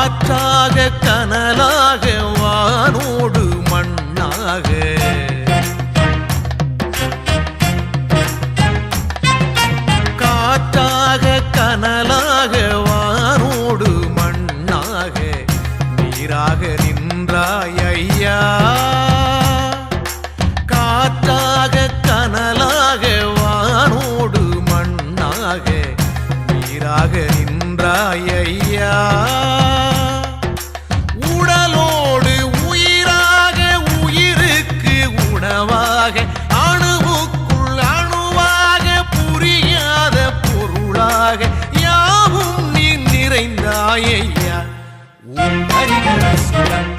காற்றாக கனலாக வானோடு மண்ணாக காற்றாக கனலாக வானோடு மண்ணாக நீராக நின்றாய் ஐயா காற்றாக கனலாக வானோடு மண்ணாக நீராக நின்றாய் ஐயா உடலோடு உயிராக உயிருக்கு உணவாக அணுவுக்குள் அணுவாக புரியாத பொருளாக யாவும் நீ நிறைந்தாய் ஐயா உன் ஹரிஹர சுதன்